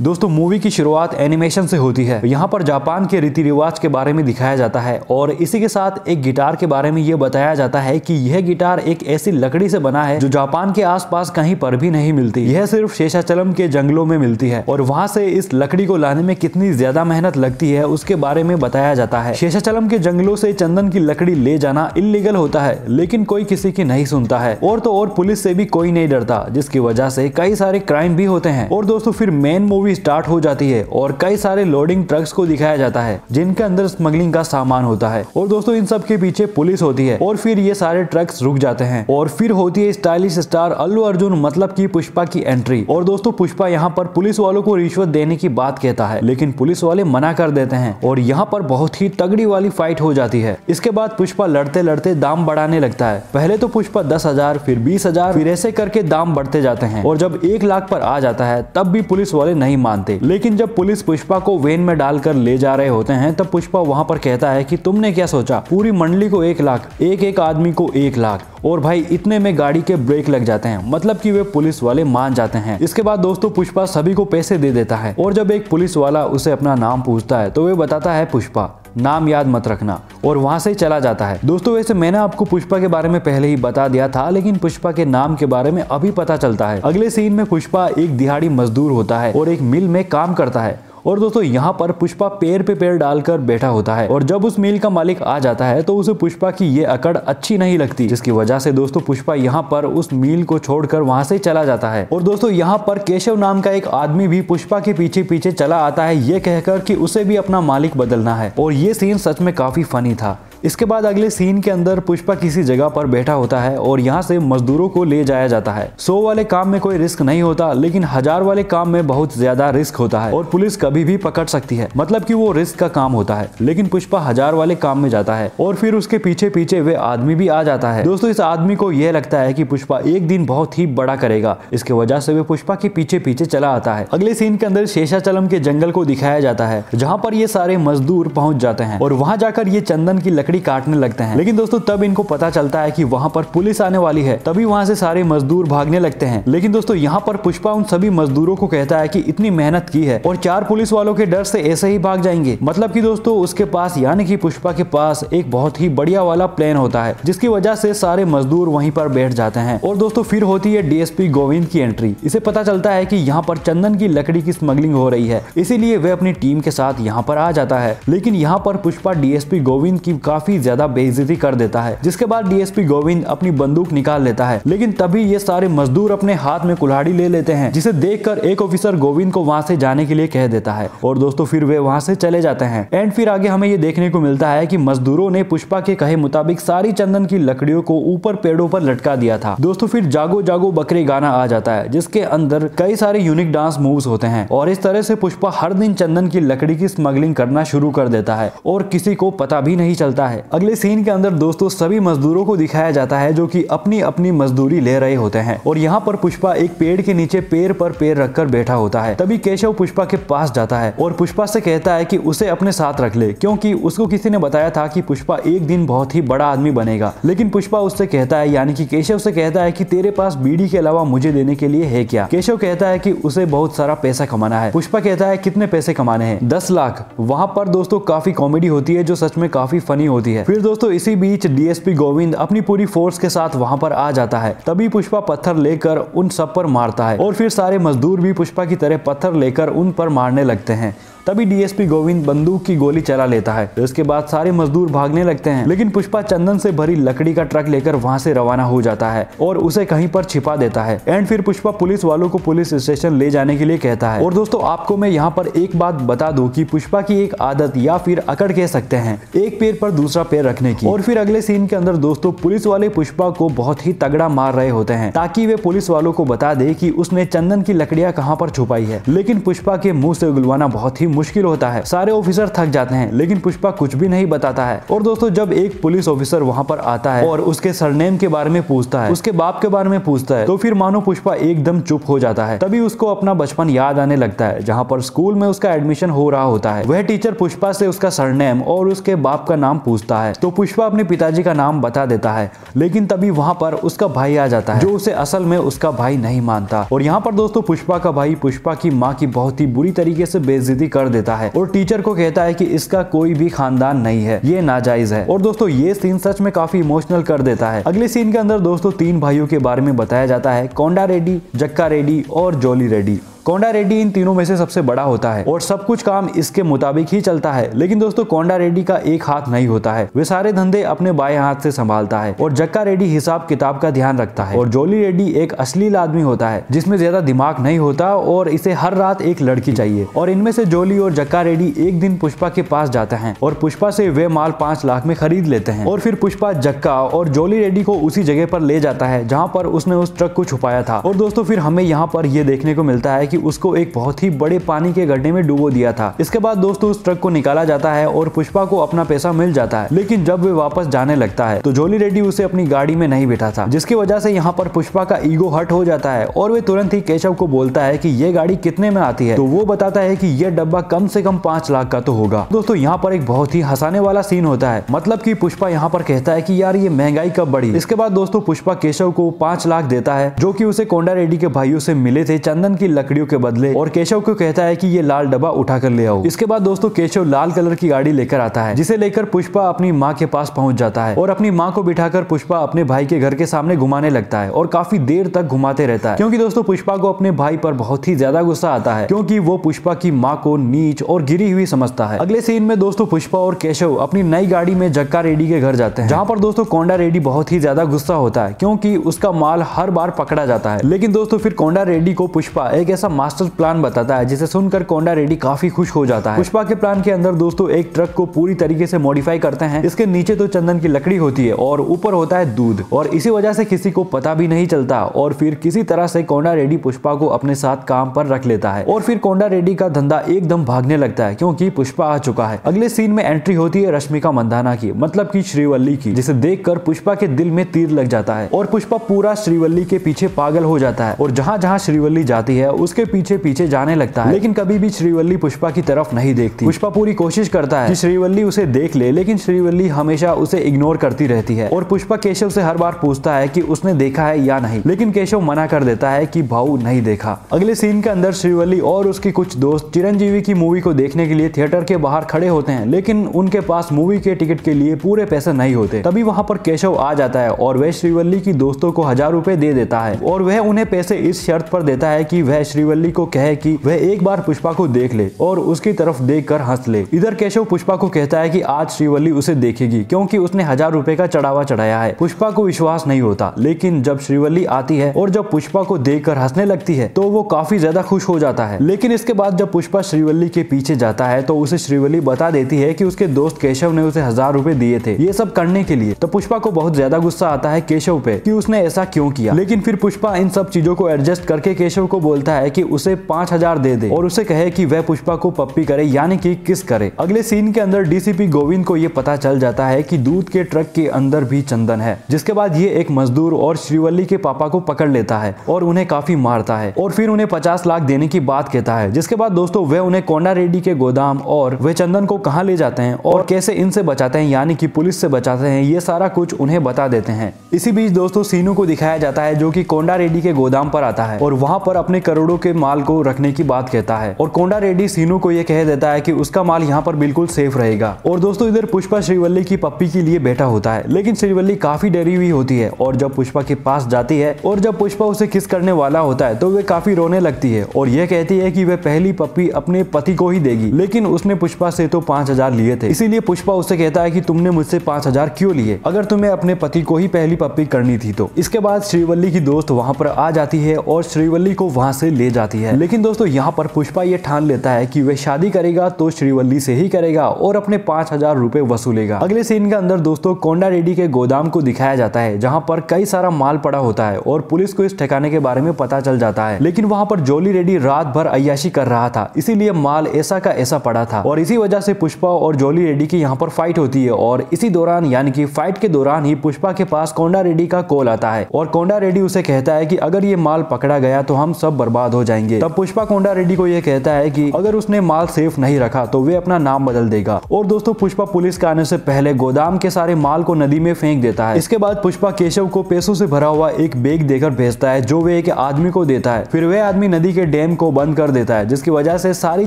दोस्तों मूवी की शुरुआत एनिमेशन से होती है। यहाँ पर जापान के रीति रिवाज के बारे में दिखाया जाता है और इसी के साथ एक गिटार के बारे में ये बताया जाता है कि यह गिटार एक ऐसी लकड़ी से बना है जो जापान के आसपास कहीं पर भी नहीं मिलती। यह सिर्फ शेषाचलम के जंगलों में मिलती है और वहाँ से इस लकड़ी को लाने में कितनी ज्यादा मेहनत लगती है उसके बारे में बताया जाता है। शेषाचलम के जंगलों से चंदन की लकड़ी ले जाना इल्लीगल होता है, लेकिन कोई किसी की नहीं सुनता है और तो और पुलिस से भी कोई नहीं डरता, जिसकी वजह से कई सारे क्राइम भी होते हैं। और दोस्तों फिर मेन मूवी स्टार्ट हो जाती है और कई सारे लोडिंग ट्रक्स को दिखाया जाता है जिनके अंदर स्मगलिंग का सामान होता है और दोस्तों इन सब के पीछे पुलिस होती है और फिर ये सारे ट्रक्स रुक जाते हैं और फिर होती है स्टाइलिश स्टार अल्लू अर्जुन मतलब की पुष्पा की एंट्री। और दोस्तों पुष्पा यहाँ पर पुलिस वालों को रिश्वत देने की बात कहता है, लेकिन पुलिस वाले मना कर देते हैं और यहाँ पर बहुत ही तगड़ी वाली फाइट हो जाती है। इसके बाद पुष्पा लड़ते लड़ते दाम बढ़ाने लगता है। पहले तो पुष्पा 10,000 फिर 20,000 फिर ऐसे करके दाम बढ़ते जाते हैं और जब 1 लाख पर आ जाता है तब भी पुलिस वाले नहीं मानते। लेकिन जब पुलिस पुष्पा को वेन में डालकर ले जा रहे होते हैं तब पुष्पा वहां पर कहता है कि तुमने क्या सोचा, पूरी मंडली को 1 लाख, एक आदमी को 1 लाख। और भाई इतने में गाड़ी के ब्रेक लग जाते हैं, मतलब कि वे पुलिस वाले मान जाते हैं। इसके बाद दोस्तों पुष्पा सभी को पैसे दे देता है और जब एक पुलिस वाला उसे अपना नाम पूछता है तो वे बताता है पुष्पा, नाम याद मत रखना, और वहां से चला जाता है। दोस्तों वैसे मैंने आपको पुष्पा के बारे में पहले ही बता दिया था, लेकिन पुष्पा के नाम के बारे में अभी पता चलता है। अगले सीन में पुष्पा एक दिहाड़ी मजदूर होता है और एक मिल में काम करता है और दोस्तों यहाँ पर पुष्पा पैर पे पैर डालकर बैठा होता है और जब उस मिल का मालिक आ जाता है तो उसे पुष्पा की ये अकड़ अच्छी नहीं लगती, जिसकी वजह से दोस्तों पुष्पा यहाँ पर उस मिल को छोड़कर वहां से चला जाता है। और दोस्तों यहाँ पर केशव नाम का एक आदमी भी पुष्पा के पीछे पीछे चला आता है ये कहकर कि उसे भी अपना मालिक बदलना है और ये सीन सच में काफी फनी था। इसके बाद अगले सीन के अंदर पुष्पा किसी जगह पर बैठा होता है और यहाँ से मजदूरों को ले जाया जाता है। 100 वाले काम में कोई रिस्क नहीं होता, लेकिन 1000 वाले काम में बहुत ज्यादा रिस्क होता है और पुलिस कभी भी पकड़ सकती है, मतलब कि वो रिस्क का काम होता है। लेकिन पुष्पा 1000 वाले काम में जाता है और फिर उसके पीछे पीछे वे आदमी भी आ जाता है। दोस्तों इस आदमी को यह लगता है कि पुष्पा एक दिन बहुत ही बड़ा करेगा, इसके वजह से वे पुष्पा के पीछे पीछे चला आता है। अगले सीन के अंदर शेषाचलम के जंगल को दिखाया जाता है जहाँ पर ये सारे मजदूर पहुंच जाते हैं और वहां जाकर ये चंदन की लकड़ी काटने लगते हैं। लेकिन दोस्तों तब इनको पता चलता है कि वहां पर पुलिस आने वाली है, तभी वहां से सारे मजदूर भागने लगते हैं। लेकिन दोस्तों यहाँ पर पुष्पा उन सभी मजदूरों को कहता है कि इतनी मेहनत की है और 4 पुलिस वालों के डर से ऐसे ही भाग जाएंगे। मतलब कि दोस्तों उसके पास यानी कि पुष्पा के पास एक बहुत ही बढ़िया वाला प्लान होता है, जिसकी वजह से सारे मजदूर वहीं पर बैठ जाते हैं। और दोस्तों फिर होती है डीएसपी गोविंद की एंट्री। इसे पता चलता है कि यहाँ पर चंदन की लकड़ी की स्मगलिंग हो रही है, इसीलिए वे अपनी टीम के साथ यहाँ पर आ जाता है। लेकिन यहाँ पर पुष्पा डीएसपी गोविंद की काफी ज्यादा बेइज्जती कर देता है, जिसके बाद डीएसपी गोविंद अपनी बंदूक निकाल लेता है। लेकिन तभी ये सारे मजदूर अपने हाथ में कुल्हाड़ी ले लेते हैं, जिसे देखकर एक ऑफिसर गोविंद को वहां से जाने के लिए कह देता है और दोस्तों फिर वे वहां से चले जाते हैं। एंड फिर आगे हमें ये देखने को मिलता है कि मजदूरों ने पुष्पा के कहे मुताबिक सारी चंदन की लकड़ियों को ऊपर पेड़ों पर लटका दिया था। दोस्तों फिर जागो जागो बकरे गाना आ जाता है, जिसके अंदर कई सारे यूनिक डांस मूव्स होते हैं और इस तरह से पुष्पा हर दिन चंदन की लकड़ी की स्मगलिंग करना शुरू कर देता है और किसी को पता भी नहीं चलता है। अगले सीन के अंदर दोस्तों सभी मजदूरों को दिखाया जाता है जो कि अपनी अपनी मजदूरी ले रहे होते हैं और यहाँ पर पुष्पा एक पेड़ के नीचे पैर पर पैर रखकर बैठा होता है। तभी केशव पुष्पा के पास जाता है और पुष्पा से कहता है कि उसे अपने साथ रख ले, क्योंकि उसको किसी ने बताया था कि पुष्पा एक दिन बहुत ही बड़ा आदमी बनेगा। लेकिन पुष्पा उससे कहता है, यानी कि केशव से कहता है कि तेरे पास बीड़ी के अलावा मुझे देने के लिए है क्या। केशव कहता है कि उसे बहुत सारा पैसा कमाना है। पुष्पा कहता है कितने पैसे कमाने हैं, 10 लाख। वहां पर दोस्तों काफी कॉमेडी होती है जो सच में काफी फनी होती है। फिर दोस्तों इसी बीच डीएसपी गोविंद अपनी पूरी फोर्स के साथ वहां पर आ जाता है। तभी पुष्पा पत्थर लेकर उन सब पर मारता है और फिर सारे मजदूर भी पुष्पा की तरह पत्थर लेकर उन पर मारने लगते हैं। तभी डीएसपी गोविंद बंदूक की गोली चला लेता है। इसके बाद सारे मजदूर भागने लगते हैं, लेकिन पुष्पा चंदन से भरी लकड़ी का ट्रक लेकर वहां से रवाना हो जाता है और उसे कहीं पर छिपा देता है। एंड फिर पुष्पा पुलिस वालों को पुलिस स्टेशन ले जाने के लिए कहता है। और दोस्तों आपको मैं यहाँ पर एक बात बता दूं कि पुष्पा की एक आदत या फिर अकड़ कह सकते हैं, एक पैर पर दूसरा पैर रखने की। और फिर अगले सीन के अंदर दोस्तों पुलिस वाले पुष्पा को बहुत ही तगड़ा मार रहे होते हैं ताकि वे पुलिस वालों को बता दे कि उसने चंदन की लकड़ियां कहाँ पर छुपाई है। लेकिन पुष्पा के मुंह से उगलवाना बहुत ही मुश्किल होता है। सारे ऑफिसर थक जाते हैं लेकिन पुष्पा कुछ भी नहीं बताता है। और दोस्तों जब एक पुलिस ऑफिसर वहाँ पर आता है और उसके सरनेम के बारे में पूछता है, उसके बाप के बारे में पूछता है, तो फिर मानो पुष्पा एकदम चुप हो जाता है। तभी उसको अपना बचपन याद आने लगता है जहाँ पर स्कूल में उसका एडमिशन हो रहा होता है। वह टीचर पुष्पा से उसका सरनेम और उसके बाप का नाम पूछता है तो पुष्पा अपने पिताजी का नाम बता देता है। लेकिन तभी वहाँ पर उसका भाई आ जाता है जो उसे असल में उसका भाई नहीं मानता। और यहाँ पर दोस्तों पुष्पा का भाई पुष्पा की माँ की बहुत ही बुरी तरीके से बेइज्जती कर देता है और टीचर को कहता है कि इसका कोई भी खानदान नहीं है, ये नाजायज है। और दोस्तों ये सीन सच में काफी इमोशनल कर देता है। अगले सीन के अंदर दोस्तों 3 भाइयों के बारे में बताया जाता है, कोंडा रेड्डी, जक्का रेड्डी और जोली रेड्डी। कोंडा रेड्डी इन तीनों में से सबसे बड़ा होता है और सब कुछ काम इसके मुताबिक ही चलता है। लेकिन दोस्तों कोंडा रेड्डी का एक हाथ नहीं होता है, वे सारे धंधे अपने बाएं हाथ से संभालता है। और जक्का रेड्डी हिसाब किताब का ध्यान रखता है। और जोली रेड्डी एक अश्लील आदमी होता है जिसमें ज्यादा दिमाग नहीं होता और इसे हर रात एक लड़की चाहिए। और इनमें से जोली और जक्का रेड्डी एक दिन पुष्पा के पास जाते हैं और पुष्पा से वे माल 5 लाख में खरीद लेते हैं। और फिर पुष्पा जक्का और जोली रेड्डी को उसी जगह पर ले जाता है जहाँ पर उसने उस ट्रक को छुपाया था। और दोस्तों फिर हमें यहाँ पर यह देखने को मिलता है कि उसको एक बहुत ही बड़े पानी के गड्ढे में डुबो दिया था। इसके बाद दोस्तों उस ट्रक को निकाला जाता है और पुष्पा को अपना पैसा मिल जाता है। लेकिन जब वे वापस जाने लगता है तो जोली रेड्डी उसे अपनी गाड़ी में नहीं बिठा था, जिसकी वजह से यहाँ पर पुष्पा का ईगो हर्ट हो जाता है और वे तुरंत ही केशव को बोलता है कि ये गाड़ी कितने में आती है। तो वो बताता है कि यह डब्बा कम से कम 5 लाख का तो होगा। दोस्तों यहाँ पर एक बहुत ही हंसाने वाला सीन होता है, मतलब कि पुष्पा यहाँ पर कहता है कि यार ये महंगाई कब बढ़ी। इसके बाद दोस्तों पुष्पा केशव को 5 लाख देता है जो कि उसे कोंडा रेड्डी के भाइयों से मिले थे चंदन की लकड़ियों के बदले। और केशव को कहता है कि ये लाल डब्बा उठा कर ले आओ। इसके बाद दोस्तों केशव लाल कलर की गाड़ी लेकर आता है जिसे लेकर पुष्पा अपनी माँ के पास पहुंच जाता है और अपनी माँ को बिठाकर पुष्पा अपने भाई के घर के सामने घुमाने लगता है और काफी देर तक घुमाते रहता है क्योंकि दोस्तों पुष्पा को अपने भाई पर बहुत ही ज्यादा गुस्सा आता है क्योंकि वो पुष्पा की माँ को नीच और गिरी हुई समझता है। अगले सीन में दोस्तों पुष्पा और केशव अपनी नई गाड़ी में जक्का रेड्डी के घर जाते हैं जहाँ पर दोस्तों कोंडा रेड्डी बहुत ही ज्यादा गुस्सा होता है क्योंकि उसका माल हर बार पकड़ा जाता है। लेकिन दोस्तों फिर कोंडा रेड्डी को पुष्पा एक ऐसा मास्टर प्लान बताता है जिसे सुनकर कोंडा रेड्डी काफी खुश हो जाता है। पुष्पा के प्लान के अंदर दोस्तों एक ट्रक को पूरी तरीके से मॉडिफाई करते हैं। इसके नीचे तो चंदन की लकड़ी होती है और ऊपर होता है दूध और इसी वजह से किसी को पता भी नहीं चलता। और फिर किसी तरह से कोंडा रेड्डी पुष्पा को अपने साथ काम पर रख लेता है और फिर कोंडा रेड्डी का धंधा एकदम भागने लगता है क्योंकि पुष्पा आ चुका है। अगले सीन में एंट्री होती है रश्मिका मंदाना की, मतलब की श्रीवल्ली की, जिसे देखकर पुष्पा के दिल में तीर लग जाता है और पुष्पा पूरा श्रीवल्ली के पीछे पागल हो जाता है और जहाँ जहाँ श्रीवल्ली जाती है उसके पीछे पीछे जाने लगता है। लेकिन कभी भी श्रीवल्ली पुष्पा की तरफ नहीं देखती। पुष्पा पूरी कोशिश करता है कि श्रीवल्ली उसे देख ले लेकिन श्रीवल्ली हमेशा उसे इग्नोर करती रहती है। और पुष्पा केशव से हर बार पूछता है कि उसने देखा है या नहीं, लेकिन केशव मना कर देता है कि भाऊ नहीं देखा। अगले सीन के अंदर श्रीवल्ली और उसके कुछ दोस्त चिरंजीवी की मूवी को देखने के लिए थिएटर के बाहर खड़े होते हैं लेकिन उनके पास मूवी के टिकट के लिए पूरे पैसे नहीं होते। तभी वहां पर केशव आ जाता है और वह श्रीवल्ली की दोस्तों को 1000 रुपए दे देता है और वह उन्हें पैसे इस शर्त पर देता है कि वह श्रीवल्ली को कहे कि वह एक बार पुष्पा को देख ले और उसकी तरफ देखकर हंस ले। इधर केशव पुष्पा को कहता है कि आज श्रीवल्ली उसे देखेगी क्योंकि उसने 1000 रुपए का चढ़ावा चढ़ाया है। पुष्पा को विश्वास नहीं होता लेकिन जब श्रीवल्ली आती है और जब पुष्पा को देखकर हंसने लगती है तो वो काफी ज्यादा खुश हो जाता है। लेकिन इसके बाद जब पुष्पा श्रीवल्ली के पीछे जाता है तो उसे श्रीवल्ली बता देती है कि उसके दोस्त केशव ने उसे 1000 रुपए दिए थे ये सब करने के लिए। तो पुष्पा को बहुत ज्यादा गुस्सा आता है केशव पे कि उसने ऐसा क्यों किया। लेकिन फिर पुष्पा इन सब चीजों को एडजस्ट करके केशव को बोलता है कि उसे 5000 दे दे और उसे कहे कि वह पुष्पा को पप्पी करे यानी कि किस करे। अगले सीन के अंदर डीसीपी गोविंद को ये पता चल जाता है कि दूध के ट्रक के अंदर भी चंदन है, जिसके बाद ये एक मजदूर और श्रीवल्ली के पापा को पकड़ लेता है और उन्हें काफी मारता है और फिर उन्हें 50 लाख देने की बात कहता है। जिसके बाद दोस्तों वे उन्हें कोंडा रेड्डी के गोदाम और वे चंदन को कहाँ ले जाते हैं और कैसे इनसे बचाते हैं यानी कि पुलिस से बचाते हैं, ये सारा कुछ उन्हें बता देते हैं। इसी बीच दोस्तों सीनू को दिखाया जाता है जो कि कोंडा रेड्डी के गोदाम पर आता है और वहां पर अपने करोड़ों के माल को रखने की बात कहता है और कोंडा रेड्डी सीनू को यह कह देता है कि उसका माल यहाँ पर बिल्कुल सेफ रहेगा। और दोस्तों इधर पुष्पा श्रीवल्ली की पप्पी के लिए बैठा होता है लेकिन श्रीवल्ली काफी डरी हुई होती है और जब पुष्पा के पास जाती है और जब पुष्पा उसे किस करने वाला होता है तो वे काफी रोने लगती है और यह कहती है कि वह पहली पप्पी अपने पति को ही देगी लेकिन उसने पुष्पा से तो 5000 लिए थे, इसीलिए पुष्पा उससे कहता है कि तुमने मुझसे 5000 क्यों लिए अगर तुम्हें अपने पति को ही पहली पप्पी करनी थी तो। इसके बाद श्रीवल्ली की दोस्त वहां पर आ जाती है और श्रीवल्ली को वहां से ले जाती है। लेकिन दोस्तों यहाँ पर पुष्पा ये ठान लेता है कि वह शादी करेगा तो श्रीवल्ली से ही करेगा और अपने 5,000 रुपए वसूलेगा। अगले सीन के अंदर दोस्तों कोंडा रेड्डी के गोदाम को दिखाया जाता है जहाँ पर कई सारा माल पड़ा होता है और पुलिस को इस ठिकाने के बारे में पता चल जाता है। लेकिन वहाँ पर जॉली रेड्डी रात भर अय्याशी कर रहा था, इसीलिए माल ऐसा का ऐसा पड़ा था और इसी वजह से पुष्पा और जॉली रेड्डी की यहाँ पर फाइट होती है। और इसी दौरान यानी कि फाइट के दौरान ही पुष्पा के पास कोंडा रेड्डी का कॉल आता है और कोंडा रेड्डी उसे कहता है कि अगर ये माल पकड़ा गया तो हम सब बर्बाद हो जाएंगे। तब पुष्पा कोंडा रेड्डी को यह कहता है कि अगर उसने माल सेफ नहीं रखा तो वे अपना नाम बदल देगा। और दोस्तों पुष्पा पुलिस के आने से पहले गोदाम के सारे माल को नदी में फेंक देता है। इसके बाद पुष्पा केशव को पैसों से भरा हुआ एक बैग देकर भेजता है जो वे एक आदमी को देता है। फिर वह आदमी नदी के डैम को बंद कर देता है जिसकी वजह से सारी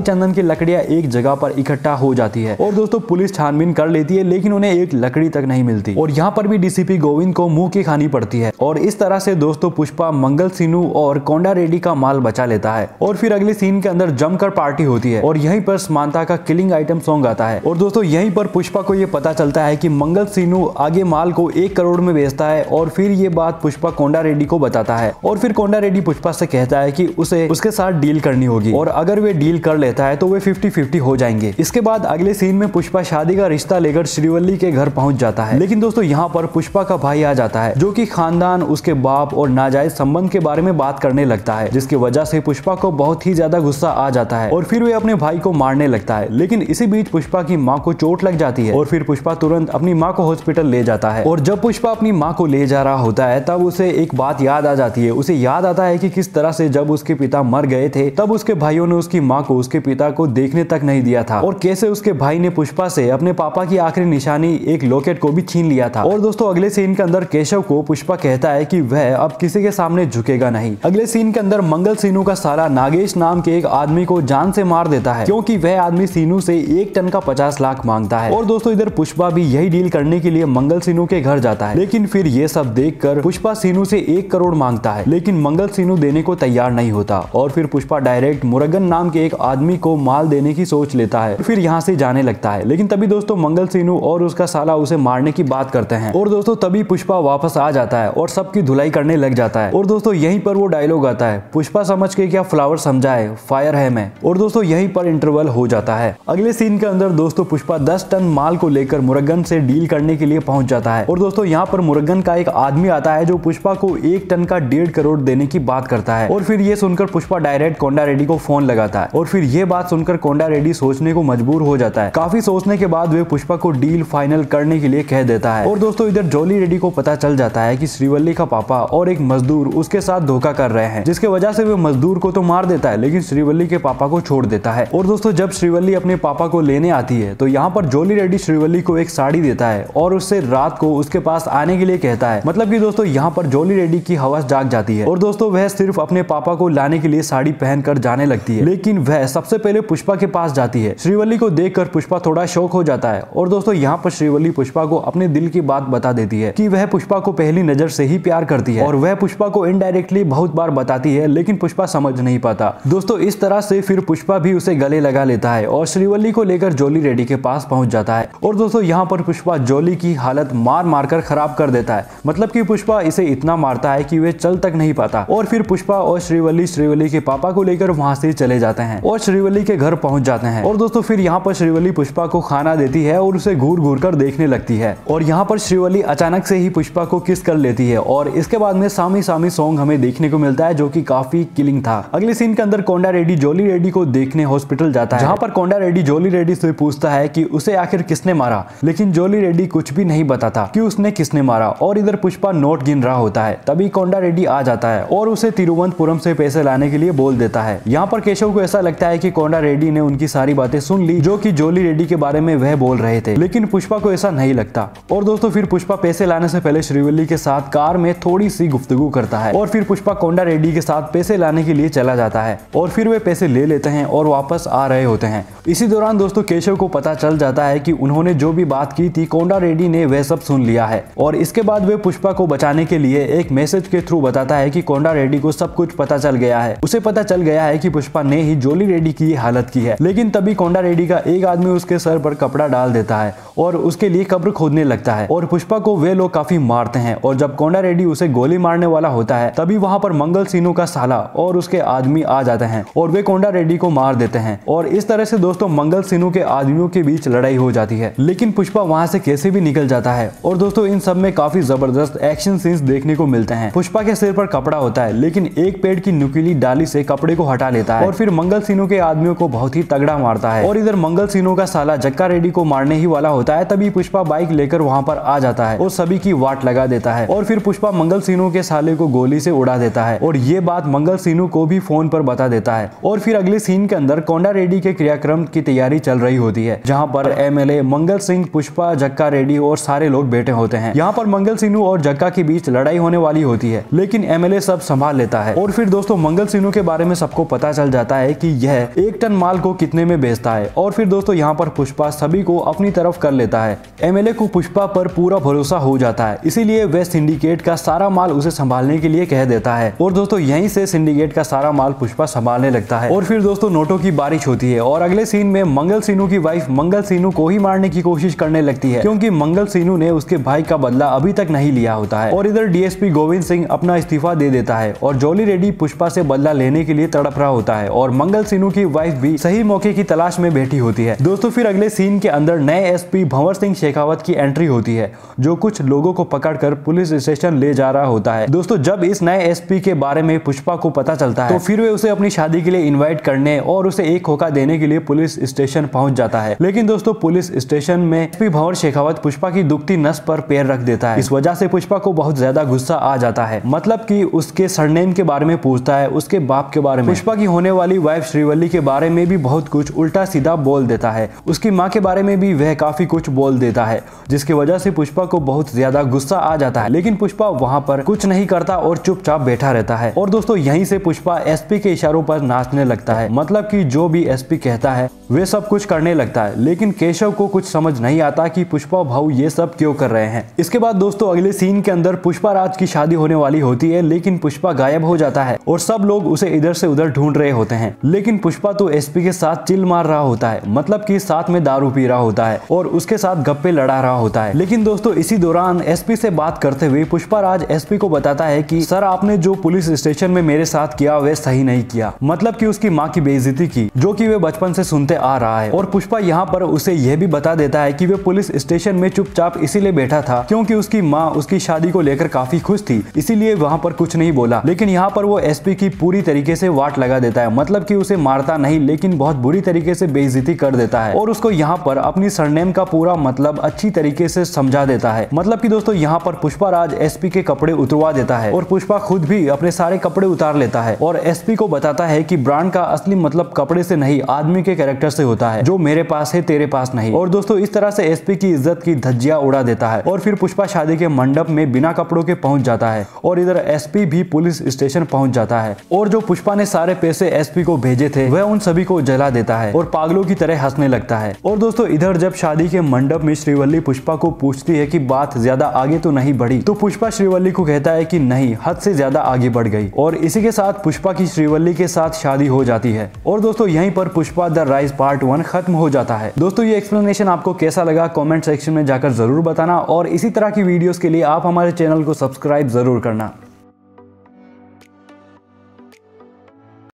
चंदन की लकड़ियां एक जगह पर इकट्ठा हो जाती है। और दोस्तों पुलिस छानबीन कर लेती है लेकिन उन्हें एक लकड़ी तक नहीं मिलती और यहाँ पर भी डीसीपी गोविंद को मुंह की खानी पड़ती है। और इस तरह से दोस्तों पुष्पा मंगल सीनू और कोंडा रेड्डी का माल बचा लेता है। और फिर अगले सीन के अंदर जमकर पार्टी होती है और यहीं पर समांता का किलिंग आइटम सॉन्ग आता है। और दोस्तों यहीं पर पुष्पा को यह पता चलता है कि मंगल सीनू आगे माल को 1 करोड़ में बेचता है और फिर ये बात पुष्पा कोंडा रेड्डी को बताता है। और फिर कोंडा रेड्डी पुष्पा से कहता है कि उसे उसके साथ डील करनी होगी और अगर वे डील कर लेता है तो वे 50-50 हो जाएंगे। इसके बाद अगले सीन में पुष्पा शादी का रिश्ता लेकर श्रीवल्ली के घर पहुंच जाता है। लेकिन दोस्तों यहाँ पर पुष्पा का भाई आ जाता है जो कि खानदान, उसके बाप और नाजायज संबंध के बारे में बात करने लगता है जिसकी वजह से पुष्पा को बहुत ही ज्यादा गुस्सा आ जाता है और फिर वे अपने भाई को मारने लगता है। लेकिन इसी बीच पुष्पा की माँ को चोट लग जाती है और फिर पुष्पा तुरंत अपनी माँ को हॉस्पिटल ले जाता है। और जब पुष्पा अपनी माँ को ले जा रहा होता है तब उसे एक बात याद आ जाती है। उसे याद आता है कि किस तरह से जब उसके पिता मर गए थे तब उसके भाइयों ने उसकी माँ को उसके पिता को देखने तक नहीं दिया था और कैसे उसके भाई ने पुष्पा से अपने पापा की आखिरी निशानी एक लॉकेट को भी छीन लिया था। और दोस्तों अगले सीन के अंदर केशव को पुष्पा कहता है कि वह अब किसी के सामने झुकेगा नहीं। अगले सीन के अंदर मंगल सीनू का साला नागेश नाम के एक आदमी को जान से मार देता है क्योंकि वह आदमी सीनू से 1 टन का 50 लाख मांगता है। और दोस्तों इधर पुष्पा भी यही डील करने के लिए मंगल सीनू के घर जाता है। लेकिन फिर ये सब देखकर पुष्पा सीनू से 1 करोड़ मांगता है लेकिन मंगल सीनू देने को तैयार नहीं होता और फिर पुष्पा डायरेक्ट मुरुगन नाम के एक आदमी को माल देने की सोच लेता है फिर यहाँ से जाने लगता है। लेकिन तभी दोस्तों मंगल सीनू और उसका साला उसे मारने की बात करते हैं और दोस्तों तभी पुष्पा वापस आ जाता है और सबकी धुलाई करने लग जाता है। और दोस्तों यहीं पर वो डायलॉग आता है, पुष्पा समझ के क्या फ्लावर समझा है, फायर है मैं। और दोस्तों यहीं पर इंटरवल हो जाता है। अगले सीन के अंदर दोस्तों पुष्पा 10 टन माल को लेकर मुरुगन से डील करने के लिए पहुंच जाता है। और दोस्तों यहाँ पर मुरुगन का एक आदमी आता है जो पुष्पा को 1 टन का 1.5 करोड़ देने की बात करता है। और फिर ये सुनकर पुष्पा डायरेक्ट कोंडा रेड्डी को फोन लगाता है और फिर ये बात सुनकर कोंडा रेड्डी सोचने को मजबूर हो जाता है। काफी सोचने के बाद वे पुष्पा को डील फाइनल करने के लिए कह देता है। और दोस्तों इधर जॉली रेड्डी को पता चल जाता है कि श्रीवल्ली का पापा और एक मजदूर उसके साथ धोखा कर रहे हैं जिसके वजह से वे मजदूर को तो मार देता है लेकिन श्रीवल्ली के पापा को छोड़ देता है। और दोस्तों जब श्रीवल्ली अपने पापा को लेने आती है तो यहाँ पर जॉली रेड्डी श्रीवल्ली को एक साड़ी देता है और उससे रात को उसके पास आने के लिए कहता है। मतलब कि दोस्तों यहाँ पर जॉली रेड्डी की हवस जाग जाती है और दोस्तों वह सिर्फ अपने पापा को लाने के लिए साड़ी पहनकर जाने लगती है लेकिन वह सबसे पहले पुष्पा के पास जाती है। श्रीवल्ली को देखकर पुष्पा थोड़ा शौक हो जाता है और दोस्तों यहाँ पर श्रीवल्ली पुष्पा को अपने दिल की बात बता देती है कि वह पुष्पा को पहली नजर से ही प्यार करती है और वह पुष्पा को इनडायरेक्टली बहुत बार बताती है लेकिन पुष्पा समझ नहीं पाता। दोस्तों इस तरह से फिर पुष्पा भी उसे गले लगा लेता है और श्रीवल्ली को लेकर जॉली रेड्डी के पास पहुंच जाता है। और दोस्तों यहाँ पर पुष्पा जॉली की हालत मार मार कर खराब कर देता है। मतलब कि पुष्पा इसे इतना मारता है कि वे चल तक नहीं पाता। और फिर पुष्पा और श्रीवल्ली के पापा को लेकर वहां से चले जाते हैं और श्रीवल्ली के घर पहुंच जाते हैं। और दोस्तों फिर यहाँ पर श्रीवल्ली पुष्पा को खाना देती है और उसे घूर घूर कर देखने लगती है और यहाँ पर श्रीवल्ली अचानक से ही पुष्पा को किस कर लेती है और इसके बाद में सामी सामी सॉन्ग हमें देखने को मिलता है जो कि काफी किलिंग था। अगले सीन के अंदर कोंडा रेड्डी जॉली रेड्डी को देखने हॉस्पिटल जाता है जहाँ पर कोंडा रेड्डी जॉली रेड्डी से पूछता है कि उसे आखिर किसने मारा लेकिन जॉली रेड्डी कुछ भी नहीं बताता कि उसने किसने मारा। और इधर पुष्पा नोट गिन रहा होता है तभी कोंडा रेड्डी आ जाता है और उसे तिरुवनंतपुरम से पैसे लाने के लिए बोल देता है। यहाँ पर केशव को ऐसा लगता है कि कोंडा रेड्डी ने उनकी सारी बातें सुन ली जो कि जॉली रेड्डी के बारे में वह बोल रहे थे लेकिन पुष्पा को ऐसा नहीं लगता। और दोस्तों फिर पुष्पा पैसे लाने से पहले श्रीवल्ली के साथ कार में थोड़ी सी गुफ्तगू करता है और फिर पुष्पा कोंडा रेड्डी के साथ पैसे लाने के लिए चला जाता है और फिर वे पैसे ले लेते हैं और वापस आ रहे होते हैं। इसी दौरान दोस्तों केशव को पता चल जाता है कि उन्होंने जो भी बात की थी कोंडा रेड्डी ने वह सब सुन लिया है और इसके बाद वे पुष्पा को बचाने के लिए एक मैसेज के थ्रू बताता है कि कोंडा रेड्डी को सब कुछ पता चल गया है। उसे पता चल गया है कि पुष्पा ने ही जॉली रेड्डी की हालत की है। लेकिन तभी कोंडा रेड्डी का एक आदमी उसके सर पर कपड़ा डाल देता है और उसके लिए कब्र खोदने लगता है और पुष्पा को वे लोग काफी मारते हैं। और जब कोंडा रेड्डी उसे गोली मारने वाला होता है तभी वहां पर मंगल सीनू का साला और और उसके आदमी आ जाते हैं और वे कोंडा रेड्डी को मार देते हैं और इस तरह से दोस्तों मंगल सिन्नू के आदमियों के बीच लड़ाई हो जाती है। लेकिन पुष्पा वहां से कैसे भी निकल जाता है और दोस्तों इन सब में काफी जबरदस्त एक्शन सीन्स देखने को मिलते हैं। पुष्पा के सिर पर कपड़ा होता है लेकिन एक पेड़ की नुकीली डाली से कपड़े को हटा लेता है और फिर मंगल सिन्नू के आदमियों को बहुत ही तगड़ा मारता है। और इधर मंगल सिन्नू का साला जक्का रेड्डी को मारने ही वाला होता है, तभी पुष्पा बाइक लेकर वहां पर आ जाता है और सभी की वाट लगा देता है और फिर पुष्पा मंगल सिन्नू के साले को गोली से उड़ा देता है और ये बात मंगल सिन्नू को भी फोन पर बता देता है। और फिर अगले सीन के अंदर कोंडा रेड्डी के क्रियाक्रम की तैयारी चल रही होती है, जहां पर एमएलए मंगल सिंह, पुष्पा, जक्का रेड्डी और सारे लोग बैठे होते हैं। यहाँ पर मंगल सिन्नू और जक्का के बीच लड़ाई होने वाली होती है लेकिन एमएलए सब संभाल लेता है। और फिर दोस्तों मंगल सिन्नू के बारे में सबको पता चल जाता है कि यह 1 टन माल को कितने में बेचता है और फिर दोस्तों यहाँ पर पुष्पा सभी को अपनी तरफ कर लेता है। एमएलए को पुष्पा पर पूरा भरोसा हो जाता है, इसीलिए वह सिंडिकेट का सारा माल उसे संभालने के लिए कह देता है और दोस्तों यहीं से सिंडिकेट का सारा माल पुष्पा संभालने लगता है। और फिर दोस्तों नोटों की बारिश होती है और अगले सीन में मंगल सिन्नू की वाइफ मंगल सिन्नू को ही मारने की कोशिश करने लगती है क्योंकि मंगल सिन्नू ने उसके भाई का बदला अभी तक नहीं लिया होता है। और इधर डीएसपी गोविंद सिंह अपना इस्तीफा दे देता है और जॉली रेड्डी पुष्पा से बदला लेने के लिए तड़प रहा होता है और मंगल सिन्नू की वाइफ भी सही मौके की तलाश में बैठी होती है। दोस्तों फिर अगले सीन के अंदर नए एसपी भंवर सिंह शेखावत की एंट्री होती है जो कुछ लोगों को पकड़कर पुलिस स्टेशन ले जा रहा होता है। दोस्तों जब इस नए एसपी के बारे में पुष्पा को पता चलता है तो फिर वे उसे अपनी शादी के लिए इनवाइट करने और उसे एक होका देने के लिए पुलिस स्टेशन पहुंच जाता है। लेकिन दोस्तों पुलिस स्टेशन में एसपी भंवर शेखावत पुष्पा की दुखती नस पर पैर रख देता है। इस वजह से पुष्पा को बहुत ज्यादा गुस्सा आ जाता है, मतलब कि उसके सरनेम के बारे में पूछता है, उसके बाप के बारे में, पुष्पा की होने वाली वाइफ श्रीवल्ली के बारे में भी बहुत कुछ उल्टा सीधा बोल देता है, उसकी माँ के बारे में भी वह काफी कुछ बोल देता है जिसकी वजह से पुष्पा को बहुत ज्यादा गुस्सा आ जाता है। लेकिन पुष्पा वहां पर कुछ नहीं करता और चुपचाप बैठा रहता है और दोस्तों यहीं से पुष्पा एसपी के इशारों पर नाचने लगता है, मतलब कि जो भी एसपी कहता है वे सब कुछ करने लगता है। लेकिन केशव को कुछ समझ नहीं आता कि पुष्पा भाऊ ये सब क्यों कर रहे हैं। इसके बाद दोस्तों अगले सीन के अंदर पुष्पा राज की शादी होने वाली होती है लेकिन पुष्पा गायब हो जाता है और सब लोग उसे इधर से उधर ढूंढ रहे होते हैं। लेकिन पुष्पा तो एसपी के साथ चिल मार रहा होता है, मतलब कि साथ में दारू पी रहा होता है और उसके साथ गप्पे लड़ा रहा होता है। लेकिन दोस्तों इसी दौरान एसपी से बात करते हुए पुष्पा राज एसपी को बताता है कि सर आपने जो पुलिस स्टेशन में मेरे साथ किया वह सही नहीं किया, मतलब कि उसकी माँ की बेइज्जती की जो कि वे बचपन से सुनते आ रहा है। और पुष्पा यहाँ पर उसे यह भी बता देता है कि वे पुलिस स्टेशन में चुपचाप इसीलिए बैठा था क्योंकि उसकी माँ उसकी शादी को लेकर काफी खुश थी, इसीलिए वहाँ पर कुछ नहीं बोला। लेकिन यहाँ पर वो एसपी की पूरी तरीके से वाट लगा देता है, मतलब कि उसे मारता नहीं लेकिन बहुत बुरी तरीके से बेइज्जती कर देता है और उसको यहाँ पर अपनी सरनेम का पूरा मतलब अच्छी तरीके से समझा देता है। मतलब कि दोस्तों यहाँ पर पुष्पा राज एसपी के कपड़े उतरवा देता है और पुष्पा खुद भी अपने सारे कपड़े उतार लेता है और एसपी को बताता है कि ब्रांड का असली मतलब कपड़े से नहीं आदमी के कैरेक्टर से होता है, जो मेरे पास है तेरे पास नहीं। और दोस्तों इस तरह से एसपी की इज्जत की धज्जियां उड़ा देता है और फिर पुष्पा शादी के मंडप में बिना कपड़ों के पहुंच जाता है और इधर एसपी भी पुलिस स्टेशन पहुंच जाता है और जो पुष्पा ने सारे पैसे एसपी को भेजे थे वह उन सभी को जला देता है और पागलों की तरह हंसने लगता है। और दोस्तों इधर जब शादी के मंडप में श्रीवल्ली पुष्पा को पूछती है कि बात ज्यादा आगे तो नहीं बढ़ी, तो पुष्पा श्रीवल्ली को कहता है कि नहीं, हद से ज्यादा आगे बढ़ गई और इसी के साथ पुष्पा की श्रीवल्ली के साथ शादी हो जाती है। और दोस्तों यहीं पर पुष्पा द राइज पार्ट 1 खत्म हो जाता है। दोस्तों ये एक्सप्लेनेशन आपको कैसा लगा कमेंट सेक्शन में जाकर जरूर बताना और इसी तरह की वीडियोस के लिए आप हमारे चैनल को सब्सक्राइब जरूर करना।